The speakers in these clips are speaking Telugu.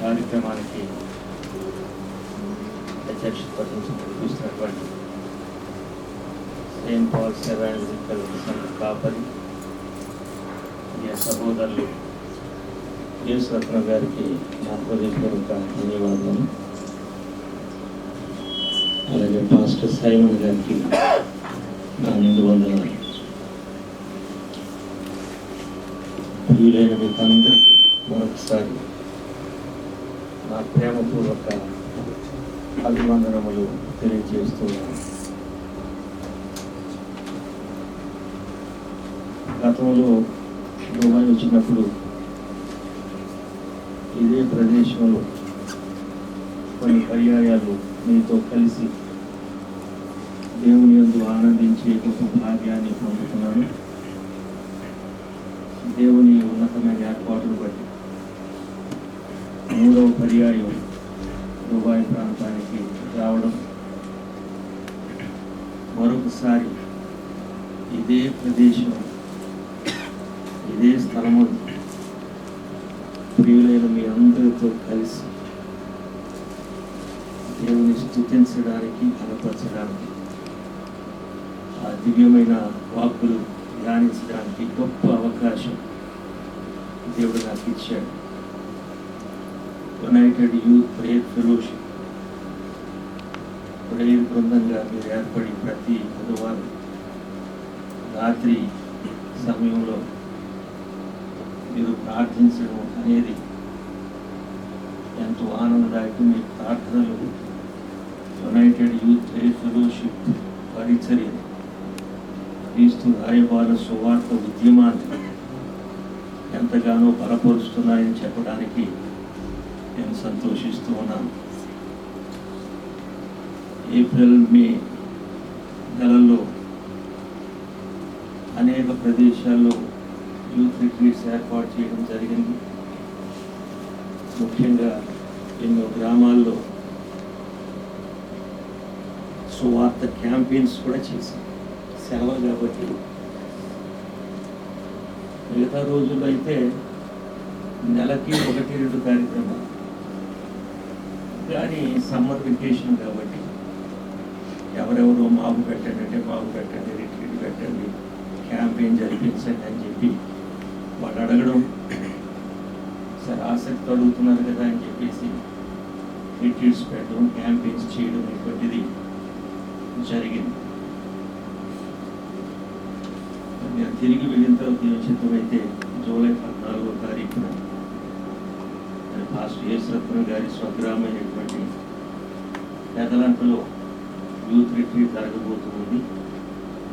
కార్యక్రమానికి అధ్యక్షత వహిస్తున్నటువంటి సెయింట్ పాల్స్ ఎవాంజలికల్ సంఘ కాపరి సహోదరులు యేసురత్న గారికి నా హృదయపూర్వక ధన్యవాదాలు. అలాగే పాస్టర్ సైమన్ గారికి నా నిండు వందనాలు. ప్రియులైన మీకు అందరికీ మరొకసారి నా ప్రేమపూర్వక అభివందనములు తెలియజేస్తున్నాను. గతంలో దుబాయ్ వచ్చినప్పుడు ఇదే ప్రదేశంలో కొన్ని పర్యాయాలు మీతో కలిసి దేవుని యందు ఆనందించే గొప్ప భాగ్యాన్ని పొందుతున్నాను. దేవుని ఉన్నతమైన ఏర్పాటును బట్టి 3వ పర్యాయం దుబాయ్ ప్రాంతానికి రావడం, మరొకసారి ఇదే ప్రదేశం ఇదే స్థలము ప్రియులైన మీ అందరితో కలిసి దేవుని స్తుతించడానికి బలపరచడానికి ఆ దివ్యమైన వాక్కులు ధ్యానించడానికి గొప్ప అవకాశం దేవుడు నాకు ఇచ్చాడు. United youth prayer fellowship prayer బృందంగా మీరు ఏర్పడి ప్రతి బుధవారం రాత్రి సమయంలో మీరు ప్రార్థించడం అనేది ఎంతో ఆనందదాయకం. మీ ప్రార్థనలు యునైటెడ్ యూత్ ప్రేయర్ ఫెలోషిప్ పరిచర్య క్రీస్తు రాయబార సువార్త ఉద్యమాన్ని ఎంతగానో బలపరుస్తున్నాయని చెప్పడానికి నేను సంతోషిస్తూ ఉన్నాను. ఏప్రిల్ మే నెలల్లో అనేక ప్రదేశాల్లో యూత్ రిట్రీట్స్ ఏర్పాటు చేయడం జరిగింది. ముఖ్యంగా ఎన్నో గ్రామాల్లో సువార్త క్యాంపెయిన్స్ కూడా చేశాం. సెలవు కాబట్టి మిగతా రోజుల్లో అయితే నెలకి 1-2 కార్యక్రమాలు, కానీ సమ్మర్ వెకేషన్ కాబట్టి ఎవరెవరో మాకు పెట్టండి అంటే మాకు పెట్టండి, రిట్రీట్ పెట్టండి, క్యాంపెయిన్ జరిపించండి అని చెప్పి వాళ్ళు అడగడం, సరే ఆసక్తి అడుగుతున్నారు కదా అని చెప్పేసి రిట్రీట్స్ పెట్టడం, క్యాంపెయిన్స్ చేయడం ఇటువంటిది జరిగింది. నేను తిరిగి వెళ్ళిన తర్వాత నిశ్చితమైతే జూలై 14వ తారీఖున పాస్టర్ యేసురత్న గారి స్వగ్రామైనటువంటి పెదలంటలో యూత్ రిట్రీట్ జరగబోతుంది.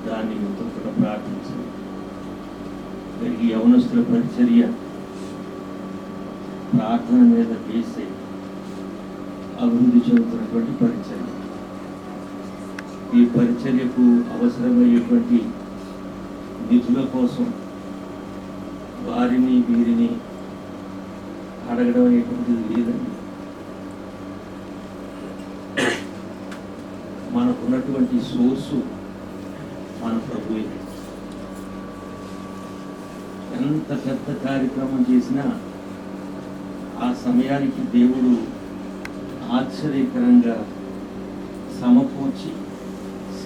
దాన్ని మీతో కూడా ప్రార్థించాలి. వీరికి యవనస్తుల పరిచర్య ప్రార్థన మీద వేసే అభివృద్ధి చెందుతున్నటువంటి పరిచర్య. ఈ పరిచర్యకు అవసరమయ్యేటువంటి నిధుల కోసం వారిని వీరిని అడగడం అనేటువంటిది లేదండి. మనకున్నటువంటి సోర్సు మన ప్రభువే. ఎంత పెద్ద కార్యక్రమం చేసినా ఆ సమయానికి దేవుడు ఆశ్చర్యకరంగా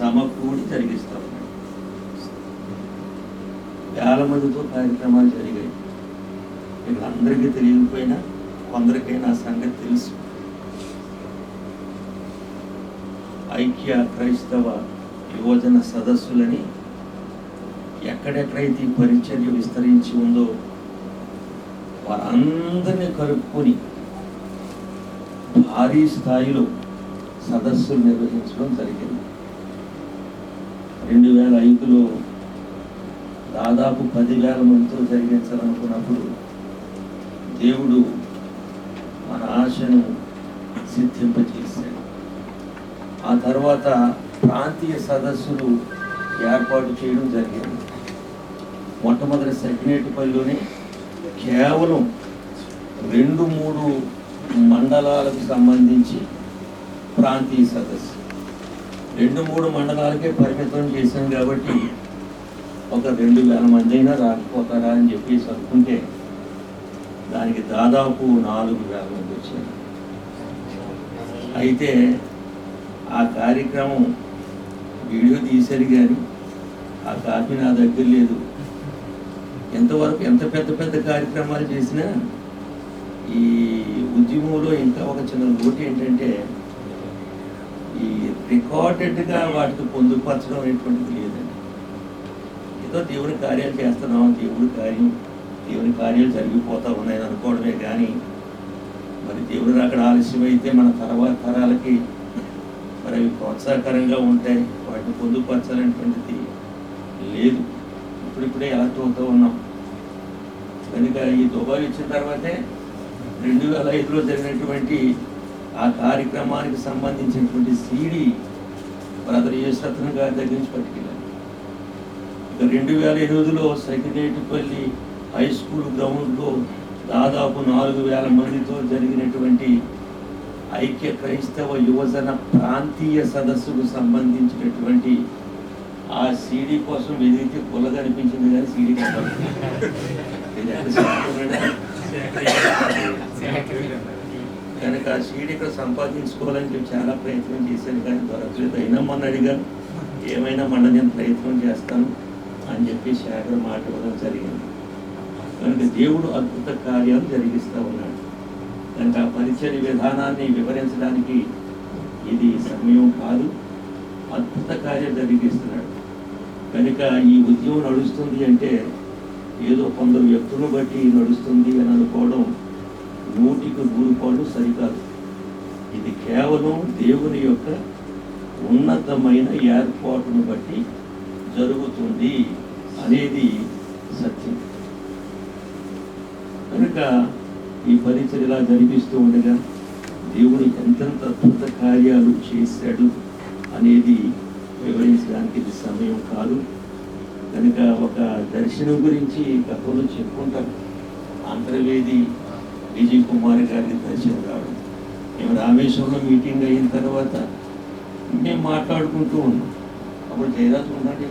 సమకూడి జరిగిస్తాడు. వేల మందితో కార్యక్రమాలు జరిగాయి. ఇక్కడ అందరికీ తెలియకపోయినా కొందరికైనా ఆ సంగతి తెలుసు. ఐక్య క్రైస్తవ యువజన సదస్సులని ఎక్కడెక్కడైతే ఈ పరిచర్య విస్తరించి ఉందో వారందరినీ కలుపుకొని భారీ స్థాయిలో సదస్సులు నిర్వహించడం జరిగింది. 2005లో దాదాపు 10,000 మందితో జరిగించాలనుకున్నప్పుడు దేవుడు మన ఆశను సిద్ధింపజేశాడు. ఆ తర్వాత ప్రాంతీయ సదస్సులు ఏర్పాటు చేయడం జరిగింది. మొట్టమొదటి సెక్రటరీపల్లిలోనే కేవలం 2-3 మండలాలకు సంబంధించి ప్రాంతీయ సదస్సు 2-3 మండలాలకే పరిమితం చేశాం కాబట్టి ఒక 2,000 మంది అయినా రాకపోతారా అని చెప్పేసి అనుకుంటే దానికి దాదాపు 4,000 మంది వచ్చారు. అయితే ఆ కార్యక్రమం వీడియో తీశారు కానీ ఆ కాపీ నా దగ్గర లేదు. ఎంతవరకు ఎంత పెద్ద పెద్ద కార్యక్రమాలు చేసినా ఈ ఉద్యమంలో ఇంకా ఒక చిన్న లోటు ఏంటంటే ఈ రికార్డెడ్గా వాటికి పొందుపరచడం అనేటువంటిది లేదండి. ఏదో దేవుని కార్యాలు చేస్తున్నాం, దేవుని కార్యాలు జరిగిపోతూ ఉన్నాయని అనుకోవడమే కానీ మరి దేవుడు అక్కడ ఆలస్యమైతే మన తర్వాత తరాలకి మరి అవి ప్రోత్సాహకరంగా ఉంటాయి, వాటిని పొందుపరచాలనేటువంటిది లేదు. ఇప్పుడిప్పుడే ఎలక్ట్ అవుతూ ఉన్నాం కనుక ఈ దుబాయ్ ఇచ్చిన తర్వాతే 2005లో జరిగినటువంటి ఆ కార్యక్రమానికి సంబంధించినటువంటి సీడీ బ్రదర్ యేసరత్న గారి దగ్గర నుంచి పట్టుకెళ్ళాను. ఇక 2008లో సెక్రటేరియట్పల్లి హై స్కూల్ గ్రౌండ్లో దాదాపు 4,000 మందితో జరిగినటువంటి ఐక్య క్రైస్తవ యువజన ప్రాంతీయ సదస్సుకు సంబంధించినటువంటి ఆ సీడీ కోసం వెదిగితే పుల్లగా అనిపించింది కానీ సీడీ కనుక ఆ సీడీ ఇక్కడ సంపాదించుకోవాలని చెప్పి చాలా ప్రయత్నం చేశాను కానీ దొరకలేదు. అయినా మొన్న అడిగాను, ఏమైనా మొన్న నేను ప్రయత్నం చేస్తాను అని చెప్పి శేఖర్ మాట ఇవ్వడం జరిగింది. కనుక దేవుడు అద్భుత కార్యాలు జరిగిస్తూ ఉన్నాడు. కనుక ఆ పరిచర్య విధానాన్ని వివరించడానికి ఇది సమయం కాదు. అద్భుత కార్యం జరిగిస్తున్నాడు. కనుక ఈ ఉద్యమం నడుస్తుంది అంటే ఏదో కొందరు వ్యక్తులను బట్టి నడుస్తుంది అని అనుకోవడం 100% సరికాదు. ఇది కేవలం దేవుని యొక్క ఉన్నతమైన ఏర్పాటును బట్టి జరుగుతుంది అనేది సత్యం. కనుక ఈ పరిచర్యలా జరిపిస్తూ ఉండగా దేవుడు ఎంతెంత అద్భుత కార్యాలు చేశాడు అనేది వివరించడానికి ఇది సమయం కాదు. కనుక ఒక దర్శనం గురించి గతంలో చెప్పుకుంటాం. అంతర్వేది విజయ్ కుమార్ గారికి దర్శనం రావడం, మేము రామేశ్వరంలో మీటింగ్ అయిన తర్వాత మేము మాట్లాడుకుంటూ ఉన్నాం. అప్పుడు జయరాజు ఉండండి.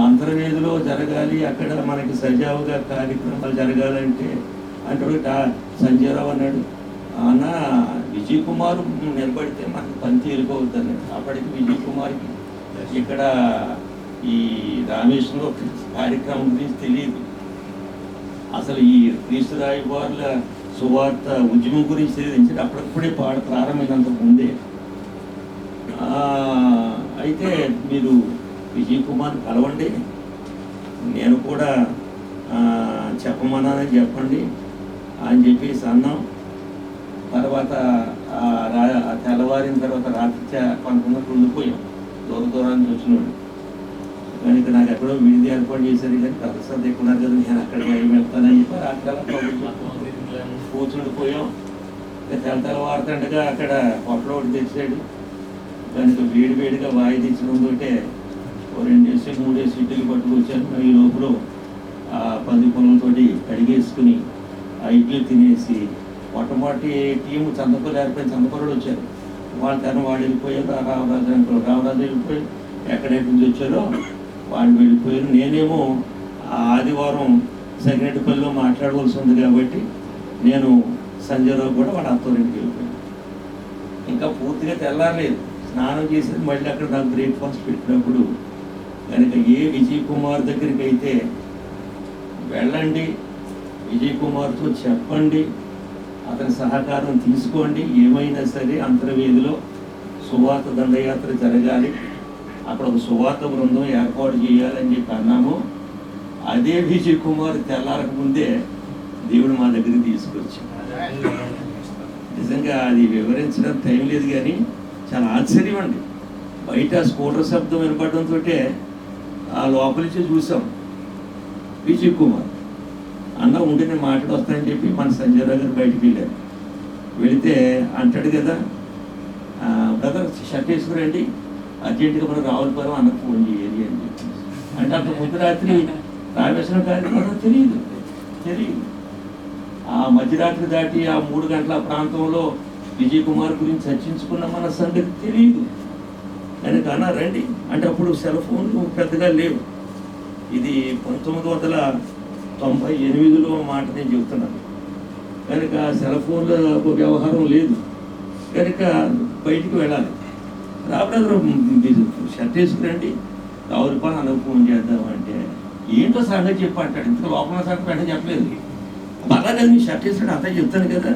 అంతర్వేదిలో జరగాలి, అక్కడ మనకి సజావుగా కార్యక్రమాలు జరగాలంటే అంటే సంజయరావు అన్నాడు, అన్న విజయ్ కుమార్ నిలబడితే మనకు పని తేలిపోతుంది. అప్పటికి విజయ్ కుమార్కి ఇక్కడ ఈ రామేశ్వరంలో కార్యక్రమం గురించి తెలియదు. అసలు ఈ క్రీస్తు రాయబారుల సువార్త ఉద్యమం గురించి తెలియదు. అప్పుడప్పుడే ప్రారంభమైనంత ముందే. అయితే మీరు విజయ్ కుమార్ కలవండి, నేను కూడా చెప్పమన్నానని చెప్పండి అని చెప్పేసి అన్నాం. తర్వాత తెల్లవారిన తర్వాత రాత్రి 11 ఉండిపోయాం. దూరాన్ని వచ్చినాడు కనుక నాకు ఎక్కడో వీడిది ఏర్పాటు చేశారు కానీ ప్రదర్శన ఎక్కున్నారు కదా, నేను అక్కడికి ఏమి వెళ్తానని చెప్పి రాత్రి కూర్చుండిపోయాం. తెల్లవారుతండగా అక్కడ పొట్టలో ఒకటి తెచ్చాడు. కనుక వేడిగా వాయి తెచ్చినందుకే 2-3 ఇడ్లీలు పట్టుకొచ్చాను. ఈ లోపల ఆ 10 పొలంతో కడిగేసుకుని ఆ ఇడ్లీ తినేసి మొట్టమొదటి టీము చందపల్లి ఏర్పడిన చందపల్లిలో వచ్చారు. వాళ్ళు వెళ్ళిపోయారు. రామరాజు వెళ్ళిపోయారు. ఎక్కడెక్కడి నుంచి వచ్చారో వాళ్ళు వెళ్ళిపోయారు. నేనేమో ఆదివారం సెక్రటరీపల్లిలో మాట్లాడవలసి ఉంది కాబట్టి నేను సంజయరావు కూడా వాళ్ళ అత్తోరింటికి వెళ్ళిపోయాను. ఇంకా పూర్తిగా తెల్లారలేదు. స్నానం చేసేది మళ్ళీ అక్కడ నాకు బ్రేక్ఫాస్ట్ పెట్టినప్పుడు కనుక ఏ విజయ్ కుమార్ దగ్గరికి అయితే వెళ్ళండి, విజయ్ కుమార్తో చెప్పండి, అతని సహకారం తీసుకోండి. ఏమైనా సరే అంతర్వేదిలో సువార్త దండయాత్ర జరగాలి, అక్కడ ఒక సువార్త బృందం ఏర్పాటు చేయాలని చెప్పి అన్నాము. అదే విజయ్ కుమార్ తెల్లారక ముందే దేవుడు మా దగ్గరికి తీసుకొచ్చాడు. నిజంగా అది వివరించడం టైం లేదు కానీ చాలా ఆశ్చర్యం అండి. బయట స్కూటర్ శబ్దం వినపడడంతో ఆ లోపలి నుంచి చూసాం విజయ్ కుమార్ అన్న ఉంటే నేను మాట్లాడొస్తానని చెప్పి మన సంజయరావు గారు బయటికి వెళ్ళారు. వెళితే అంటాడు కదా, బ్రదర్ షర్ట్ వేసుకురండి, అర్జెంటుగా మనం రావులపురం అన్నకు ఫోన్ చేయాలి అని చెప్పి. అంటే అంత ముందు రాత్రి రామేశ్వరం కార్యక్రమం తెలియదు. ఆ మధ్యరాత్రి దాటి ఆ 3 గంటల ప్రాంతంలో విజయ్ కుమార్ గురించి చర్చించుకున్న మన సంగతి తెలియదు. కనుక అన్నా రండి అంటే అప్పుడు సెల్ ఫోన్లు పెద్దగా లేవు. ఇది 1998లో మాట నేను చెప్తున్నాను. కనుక సెల్ ఫోన్ల వ్యవహారం లేదు కనుక బయటికి వెళ్ళాలి. రాబోదు మీరు షర్ట్ వేసుకురండి, రావుల పని అన్నకు ఫోన్ చేద్దామంటే ఏంటో సంగతి చెప్పి అంటాడు. ఇంత లోపల సంగతి అంటే చెప్పలేదు. బాగా కదా మీ షర్ట్ వేసుకుంటే అంతా చెప్తాను కదా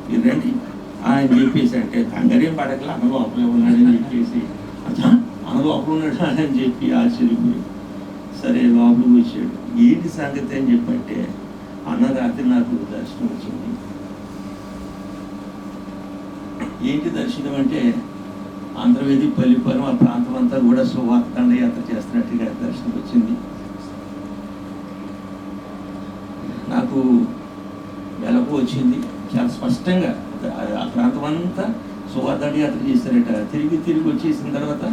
మీరు రండి అని చెప్పేసి అంటే కంగారేం పడకలే అన్న లోపలే ఉన్నాడని చెప్పేసి అన్న లోపల ఉన్నాడు అని చెప్పి ఆశ్చర్యపోయి సరే లోపలికి వచ్చాడు. ఏంటి సంగతి అని చెప్పంటే అన్న రాత్రి నాకు దర్శనం వచ్చింది. ఏంటి దర్శనం అంటే ఆంధ్రవేది పల్లిపురం ఆ ప్రాంతం అంతా కూడా సువార్త దండయాత్ర చేస్తున్నట్టుగా దర్శనం వచ్చింది. నాకు వెలకు వచ్చింది చాలా స్పష్టంగా. ఆ ప్రాంతం అంతా సువార్త దండయాత్ర చేస్తారట. తిరిగి వచ్చేసిన తర్వాత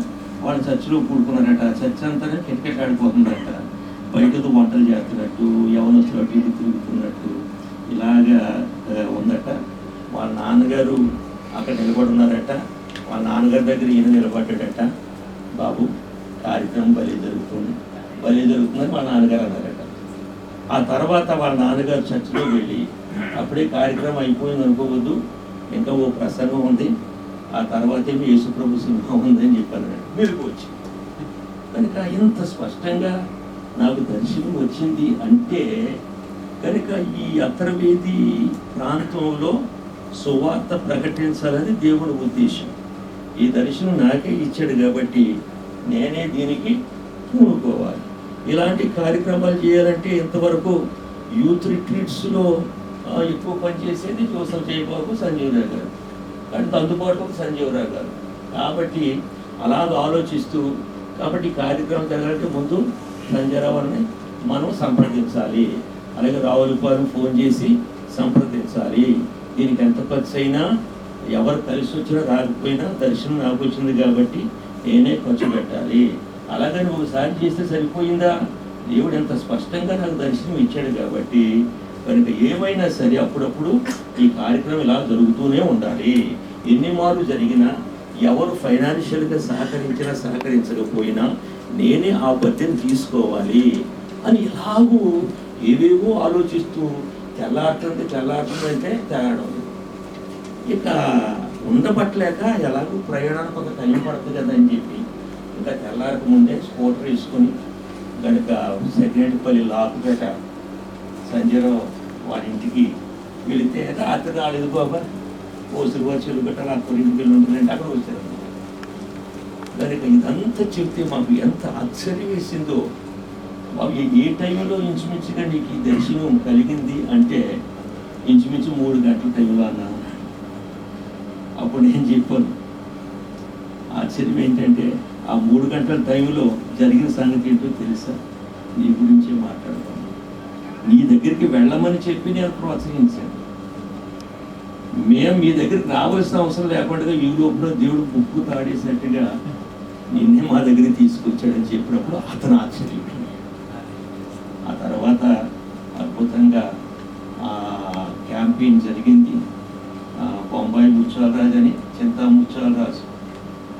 వాళ్ళు చర్చిలో కూడుకున్నారట. చర్చ్ అంతా కిటకిట ఆడిపోతుందట. బయటతో వంటలు చేస్తున్నట్టు, యవనస్తులు అటు ఇటు తిరుగుతున్నట్టు ఇలాగా ఉందట. వాళ్ళ నాన్నగారు అక్కడ నిలబడి ఉన్నారట. వాళ్ళ నాన్నగారి దగ్గర ఈయన నిలబడ్డాడట. బాబు కార్యక్రమం భలే జరుగుతుందని వాళ్ళ నాన్నగారు అన్నారట. ఆ తర్వాత వాళ్ళ నాన్నగారు చర్చిలో వెళ్ళి అప్పుడే కార్యక్రమం అయిపోయింది అనుకోవద్దు, ఇంకా ఓ ప్రసంగం ఉంది, ఆ తర్వాత ఏమి యేసుప్రభు సింహం ఉందని చెప్పారు. మెరుగు వచ్చి కనుక ఇంత స్పష్టంగా నాకు దర్శనం వచ్చింది అంటే కనుక ఈ అంతర్వేది ప్రాంతంలో సువార్త ప్రకటించాలని దేవుని ఉద్దేశం. ఈ దర్శనం నాకే ఇచ్చాడు కాబట్టి నేనే దీనికి పూనుకోవాలి. ఇలాంటి కార్యక్రమాలు చేయాలంటే ఇంతవరకు యూత్ రిట్రీట్స్లో ఎక్కువ పనిచేసేది జోసఫ్ జయబాబు, సంజీవరావు గారు, అంటే అందుబాటులో సంజీవరావు గారు. కాబట్టి అలాగ ఆలోచిస్తూ కాబట్టి కార్యక్రమం జరగాలంటే ముందు సంజయరావుని మనం సంప్రదించాలి. అలాగే రావులపాలెం ఫోన్ చేసి సంప్రదించాలి. దీనికి ఎంత ఖర్చు అయినా ఎవరు కలిసి వచ్చినా రాకపోయినా దర్శనం నాకు వచ్చింది కాబట్టి నేనే ఖర్చు పెట్టాలి. అలాగని ఒకసారి చేస్తే సరిపోయిందా? దేవుడు ఎంత స్పష్టంగా నాకు దర్శనం ఇచ్చాడు కాబట్టి కనుక ఏమైనా సరే అప్పుడప్పుడు ఈ కార్యక్రమం ఇలా జరుగుతూనే ఉండాలి. ఎన్ని మార్లు జరిగినా ఎవరు ఫైనాన్షియల్గా సహకరించకపోయినా నేనే ఆ బడ్జెట్ తీసుకోవాలి అని ఇలాగూ ఏవేవో ఆలోచిస్తూ తెల్లారుతుందంటే తేడం. ఇక ఉండబట్టలేక ఎలాగో ప్రయాణానికి ఒక టైం పడుతుంది కదా అని చెప్పి ఇంకా తెల్లారకు ముందే స్కూటర్ వేసుకొని కనుక సెకండ్పల్లి లాకుపేట సంజయరావు వాళ్ళ ఇంటికి వెళితే రాత్రి రాలేదు బాబా, ఓసుగా చెలుగట్టాలి అక్కడ ఇంటికి వెళ్ళి ఉంటుందంటే అక్కడ వచ్చారు. కనుక ఇదంతా చెప్తే మాకు ఎంత ఆశ్చర్యం వేసిందో. బాబు ఏ టైంలో ఇంచుమించుగా నీకు ఈ దర్శనం కలిగింది అంటే ఇంచుమించు 3 గంటల టైంలో అన్నాను. అప్పుడు నేను చెప్పాను ఆశ్చర్యం ఏంటంటే ఆ 3 గంటల టైంలో జరిగిన సంగతి ఏంటో తెలుసా? నీ గురించే మాట్లాడతాను. నీ దగ్గరికి వెళ్ళమని చెప్పి నేను ప్రోత్సహించాను. మేము మీ దగ్గరికి రావాల్సిన అవసరం లేకుండా ఈ లోపల దేవుడు బుక్కు తాడేసినట్టుగా నిన్నే మా దగ్గరికి తీసుకొచ్చాడని చెప్పినప్పుడు అతను ఆశ్చర్యపోయాడు. ఆ తర్వాత అద్భుతంగా క్యాంపెయిన్ జరిగింది. బొంబాయి ముత్యాలరాజు అని చింతా ముత్యాలరాజు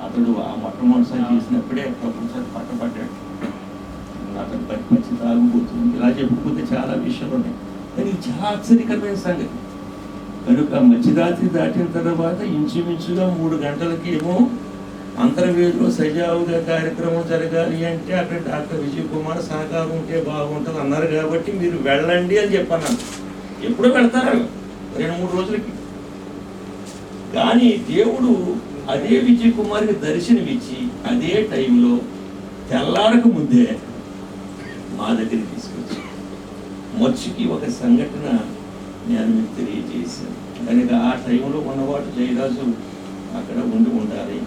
అతడు ఆ మొట్టమొదటిసారి చేసినప్పుడే ప్రపంచాన్ని పట్టబడ్డాడు. అతను పచ్చి తాగుబోతుంది. ఇలా చెప్పుకుంటే చాలా విషయాలు ఉన్నాయి. కానీ ఇది చాలా ఆశ్చర్యకరమైన సంగతి. కనుక మధ్యరాత్రి దాటిన తర్వాత ఇంచుమించుగా 3 గంటలకేమో అంతర్వేదిలో సజావుగా కార్యక్రమం జరగాలి అంటే అక్కడ డాక్టర్ విజయ్ కుమార్ సహకారం ఉంటే బాగుంటుంది అన్నారు కాబట్టి మీరు వెళ్ళండి అని చెప్పన్నాను. ఎప్పుడో వెళ్తారు 2-3 రోజులకి. కానీ దేవుడు అదే విజయ్ కుమార్కి దర్శనమిచ్చి అదే టైంలో తెల్లారక ముందే మా దగ్గరికి తీసుకొచ్చి మర్చికి ఒక సంఘటన నేను మీకు తెలియజేశాను. కనుక ఆ టైంలో ఉన్నవాడు జయరాజు అక్కడ ఉండాలి.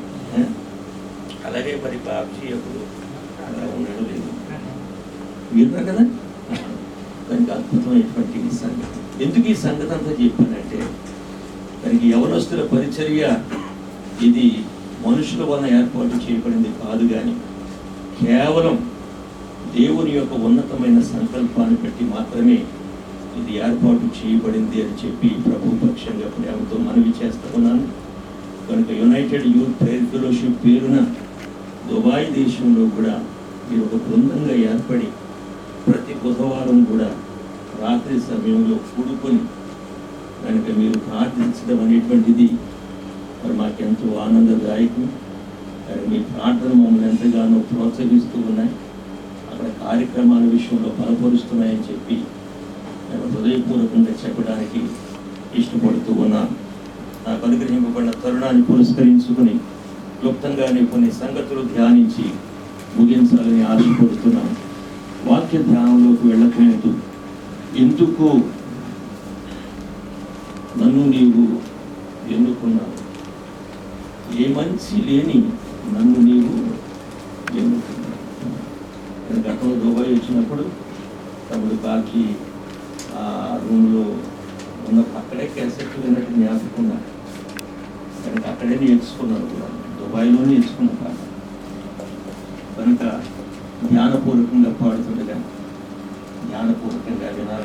అలాగే మరి బాబ్జీ ఎప్పుడు ఉండడం లేదు విన్నారు కదా. కనుక అద్భుతమైనటువంటి ఈ సంగతి. ఎందుకు ఈ సంగతి అంతా చెప్పానంటే దానికి యవనస్తుల పరిచర్య ఇది మనుషుల వలన ఏర్పాటు చేయబడింది కాదు, కానీ కేవలం దేవుని యొక్క ఉన్నతమైన సంకల్పాన్ని బట్టి మాత్రమే ఇది ఏర్పాటు చేయబడింది అని చెప్పి ప్రభు పక్షంగా ప్రేమతో మనవి చేస్తూ ఉన్నాను. కనుక యునైటెడ్ యూత్ ప్రేయర్ ఫెలోషిప్ పేరున దుబాయ్ దేశంలో కూడా మీరు ఒక బృందంగా ఏర్పడి ప్రతి బుధవారం కూడా రాత్రి సమయంలో కూడుకొని కనుక మీరు ప్రార్థించడం అనేటువంటిది మరి మాకెంతో ఆనందదాయకం. కానీ మీ ప్రార్థన మమ్మల్ని ఎంతగానో ప్రోత్సహిస్తూ ఉన్నాయి, అక్కడ కార్యక్రమాల విషయంలో బలపరుస్తున్నాయని చెప్పి నేను హృదయపూర్వకంగా చెప్పడానికి ఇష్టపడుతూ ఉన్నాను. నాకు అనుగ్రహింపబడిన తరుణాన్ని పురస్కరించుకుని క్లుప్తంగానే కొన్ని సంగతులు ధ్యానించి ముగించాలని ఆశపడుతున్నాను. వాక్య ధ్యానంలోకి వెళ్ళకముందు ఎందుకు నన్ను నీవు ఎన్నుకున్నావు, ఏ మంచి లేని నన్ను నీవు ఎన్నుకున్నావు. నేను గతంలో దుబాయ్ వచ్చినప్పుడు తమ్ముడు బాకీ ఆ రూమ్లో ఉన్నప్పుడు అక్కడే క్యాసెట్ విన్నట్టు జ్ఞాపకం నాకు. కనుక అక్కడే నేర్చుకున్నాను కూడా, దుబాయ్లో నేర్చుకున్న పాట. కనుక జ్ఞానపూర్వకంగా పాడుతుండగా జ్ఞానపూర్వకంగా వినాలి.